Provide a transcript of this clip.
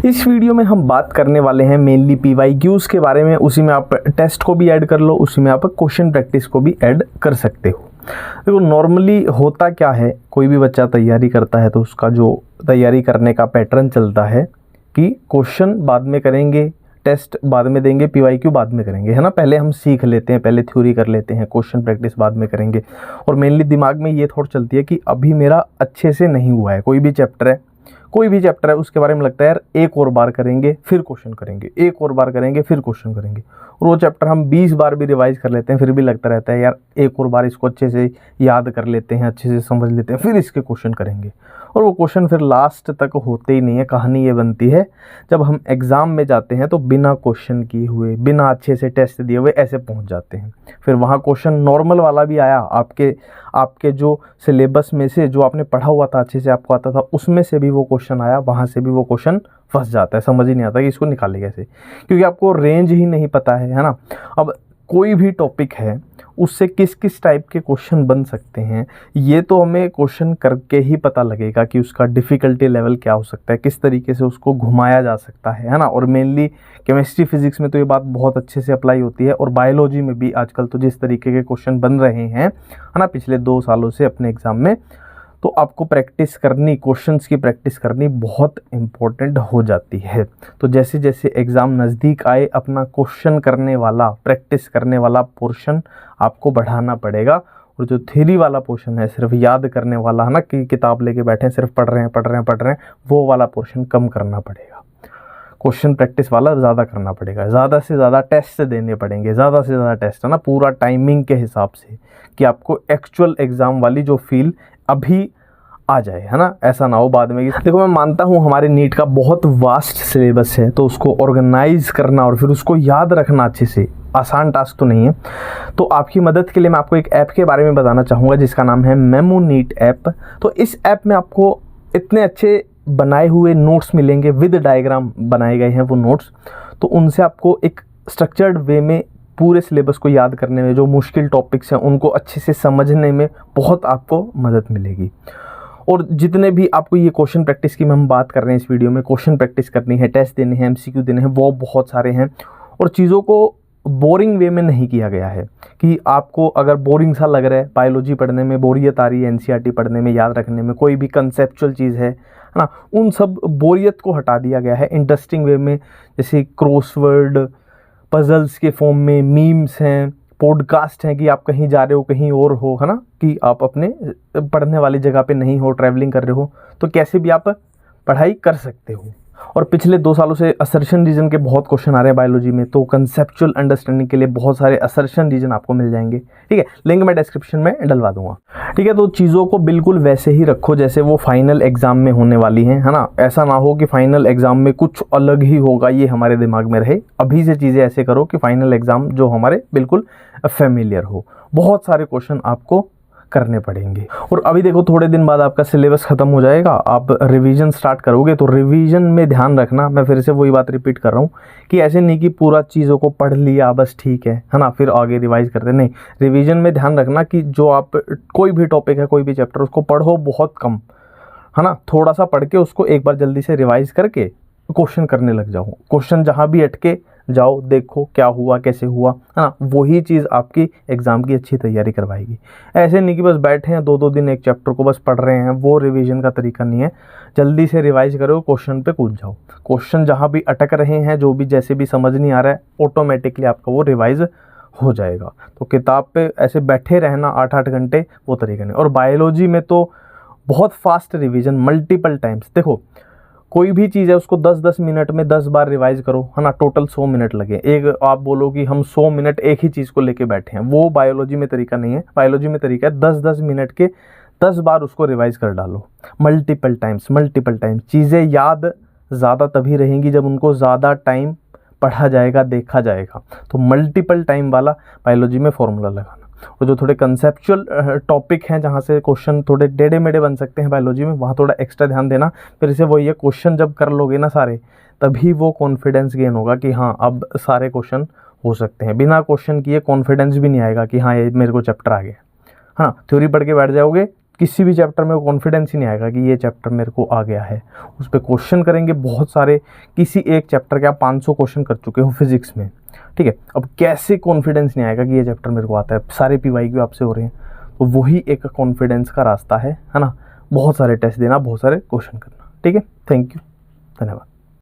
इस वीडियो में हम बात करने वाले हैं मेनली PYQs के बारे में। उसी में आप टेस्ट को भी ऐड कर लो, उसी में आप क्वेश्चन प्रैक्टिस को भी ऐड कर सकते हो। देखो नॉर्मली होता क्या है, कोई भी बच्चा तैयारी करता है तो उसका जो तैयारी करने का पैटर्न चलता है कि क्वेश्चन बाद में करेंगे, टेस्ट बाद में देंगे, PYQ बाद में करेंगे, है ना। पहले हम सीख लेते हैं, पहले थ्योरी कर लेते हैं, क्वेश्चन प्रैक्टिस बाद में करेंगे। और मेनली दिमाग में ये थॉट चलती है कि अभी मेरा अच्छे से नहीं हुआ है, कोई भी चैप्टर है उसके बारे में लगता है यार एक और बार करेंगे फिर क्वेश्चन करेंगे, एक और बार करेंगे फिर क्वेश्चन करेंगे। और वो चैप्टर हम 20 बार भी रिवाइज कर लेते हैं फिर भी लगता रहता है यार एक और बार इसको अच्छे से याद कर लेते हैं, अच्छे से समझ लेते हैं, फिर इसके क्वेश्चन करेंगे। और वो क्वेश्चन फिर लास्ट तक होते ही नहीं है। कहानी ये बनती है जब हम एग्ज़ाम में जाते हैं तो बिना क्वेश्चन किए हुए, बिना अच्छे से टेस्ट दिए हुए ऐसे पहुंच जाते हैं। फिर वहाँ क्वेश्चन नॉर्मल वाला भी आया, आपके जो सिलेबस में से जो आपने पढ़ा हुआ था, अच्छे से आपको आता था, उसमें से भी वो क्वेश्चन आया, वहाँ से भी वो क्वेश्चन फंस जाता है। समझ ही नहीं आता कि इसको निकाले कैसे, क्योंकि आपको रेंज ही नहीं पता है ना। अब कोई भी टॉपिक है उससे किस किस टाइप के क्वेश्चन बन सकते हैं ये तो हमें क्वेश्चन करके ही पता लगेगा कि उसका डिफ़िकल्टी लेवल क्या हो सकता है, किस तरीके से उसको घुमाया जा सकता है ना। और मेनली केमिस्ट्री फिजिक्स में तो ये बात बहुत अच्छे से अप्लाई होती है, और बायोलॉजी में भी आजकल तो जिस तरीके के क्वेश्चन बन रहे हैं, है ना, पिछले 2 सालों से अपने एग्ज़ाम में, तो आपको प्रैक्टिस करनी, क्वेश्चंस की प्रैक्टिस करनी बहुत इम्पोर्टेंट हो जाती है। तो जैसे जैसे एग्ज़ाम नज़दीक आए अपना क्वेश्चन करने वाला, प्रैक्टिस करने वाला पोर्शन आपको बढ़ाना पड़ेगा। और जो थ्योरी वाला पोर्शन है, सिर्फ याद करने वाला, है ना, कि किताब लेके बैठे हैं सिर्फ पढ़ रहे हैं, वो वाला पोर्शन कम करना पड़ेगा। क्वेश्चन प्रैक्टिस वाला ज़्यादा करना पड़ेगा, ज़्यादा से ज़्यादा टेस्ट देने पड़ेंगे, ज़्यादा से ज़्यादा टेस्ट, है ना, पूरा टाइमिंग के हिसाब से, कि आपको एक्चुअल एग्ज़ाम वाली जो फील अभी आ जाए, है ना। ऐसा ना हो बाद में। देखो मैं मानता हूँ हमारे नीट का बहुत वास्ट सिलेबस है, तो उसको ऑर्गेनाइज करना और फिर उसको याद रखना अच्छे से आसान टास्क तो नहीं है। तो आपकी मदद के लिए मैं आपको एक ऐप के बारे में बताना चाहूँगा जिसका नाम है मेमो नीट ऐप। तो इस ऐप में आपको इतने अच्छे बनाए हुए नोट्स मिलेंगे, विद डायग्राम बनाए गए हैं वो नोट्स। तो उनसे आपको एक स्ट्रक्चर्ड वे में पूरे सिलेबस को याद करने में, जो मुश्किल टॉपिक्स हैं उनको अच्छे से समझने में बहुत आपको मदद मिलेगी। और जितने भी आपको ये क्वेश्चन प्रैक्टिस की हम बात कर रहे हैं इस वीडियो में, क्वेश्चन प्रैक्टिस करनी है, टेस्ट देने हैं, MCQ देने हैं, वो बहुत सारे हैं। और चीज़ों को बोरिंग वे में नहीं किया गया है कि आपको अगर बोरिंग सा लग रहा है, बायोलॉजी पढ़ने में बोरियत आ रही है, NCERT पढ़ने में, याद रखने में, कोई भी कंसेप्चुअल चीज़ है ना, उन सब बोरियत को हटा दिया गया है इंटरेस्टिंग वे में। जैसे क्रॉसवर्ड, पजल्स के फॉर्म में, मीम्स हैं, पॉडकास्ट हैं कि आप कहीं जा रहे हो, कहीं और हो, है ना, कि आप अपने पढ़ने वाली जगह पे नहीं हो, ट्रैवलिंग कर रहे हो, तो कैसे भी आप पढ़ाई कर सकते हो। और पिछले 2 सालों से असर्शन रीजन के बहुत क्वेश्चन आ रहे हैं बायोलॉजी में, तो कंसेप्चुअल अंडरस्टैंडिंग के लिए बहुत सारे असर्शन रीजन आपको मिल जाएंगे। ठीक है, लिंक मैं डिस्क्रिप्शन में डलवा दूंगा। ठीक है, तो चीज़ों को बिल्कुल वैसे ही रखो जैसे वो फाइनल एग्जाम में होने वाली हैं, है ना। ऐसा ना हो कि फाइनल एग्जाम में कुछ अलग ही होगा, ये हमारे दिमाग में रहे। अभी से चीज़ें ऐसे करो कि फाइनल एग्जाम जो हमारे बिल्कुल फेमिलियर हो। बहुत सारे क्वेश्चन आपको करने पड़ेंगे। और अभी देखो थोड़े दिन बाद आपका सिलेबस ख़त्म हो जाएगा, आप रिवीजन स्टार्ट करोगे, तो रिवीजन में ध्यान रखना, मैं फिर से वही बात रिपीट कर रहा हूँ कि ऐसे नहीं कि पूरा चीज़ों को पढ़ लिया बस ठीक है ना, फिर आगे रिवाइज करते नहीं। रिवीजन में ध्यान रखना कि जो आप कोई भी टॉपिक है, कोई भी चैप्टर, उसको पढ़ो बहुत कम, है ना, थोड़ा सा पढ़ के उसको एक बार जल्दी से रिवाइज करके क्वेश्चन करने लग जाओ। क्वेश्चन जहाँ भी अटके जाओ, देखो क्या हुआ, कैसे हुआ, है ना, वही चीज़ आपकी एग्ज़ाम की अच्छी तैयारी करवाएगी। ऐसे नहीं कि बस बैठे हैं 2-2 दिन एक चैप्टर को बस पढ़ रहे हैं, वो रिवीजन का तरीका नहीं है। जल्दी से रिवाइज करो, क्वेश्चन पे कूद जाओ। क्वेश्चन जहाँ भी अटक रहे हैं, जो भी जैसे भी समझ नहीं आ रहा है, ऑटोमेटिकली आपका वो रिवाइज हो जाएगा। तो किताब पे ऐसे बैठे रहना 8-8 घंटे, वो तरीका नहीं। और बायोलॉजी में तो बहुत फास्ट रिवीजन, मल्टीपल टाइम्स। देखो कोई भी चीज़ है उसको 10-10 मिनट में 10 बार रिवाइज करो, है ना, टोटल 100 मिनट लगे। एक आप बोलो कि हम 100 मिनट एक ही चीज़ को लेके बैठे हैं, वो बायोलॉजी में तरीका नहीं है। बायोलॉजी में तरीका है 10-10 मिनट के 10 बार उसको रिवाइज कर डालो, मल्टीपल टाइम्स। चीज़ें याद ज़्यादा तभी रहेंगी जब उनको ज़्यादा टाइम पढ़ा जाएगा, देखा जाएगा। तो मल्टीपल टाइम वाला बायोलॉजी में फॉर्मूला लगाना। और जो थोड़े कंसेप्चुअल टॉपिक हैं जहाँ से क्वेश्चन थोड़े टेढ़े मेढ़े बन सकते हैं बायोलॉजी में, वहाँ थोड़ा एक्स्ट्रा ध्यान देना। फिर से वही है, क्वेश्चन जब कर लोगे ना सारे, तभी वो कॉन्फिडेंस गेन होगा कि हाँ अब सारे क्वेश्चन हो सकते हैं। बिना क्वेश्चन किए कॉन्फिडेंस भी नहीं आएगा कि हाँ ये मेरे को चैप्टर आ गया। हाँ, थ्योरी पढ़ के बैठ जाओगे, किसी भी चैप्टर में कॉन्फिडेंस ही नहीं आएगा कि ये चैप्टर मेरे को आ गया है। उस पर क्वेश्चन करेंगे बहुत सारे, किसी एक चैप्टर के आप 500 क्वेश्चन कर चुके हो फिजिक्स में, ठीक है, अब कैसे कॉन्फिडेंस नहीं आएगा कि ये चैप्टर मेरे को आता है, सारे PYQ आपसे हो रहे हैं। तो वही एक कॉन्फिडेंस का रास्ता है ना, बहुत सारे टेस्ट देना, बहुत सारे क्वेश्चन करना। ठीक है, थैंक यू, धन्यवाद।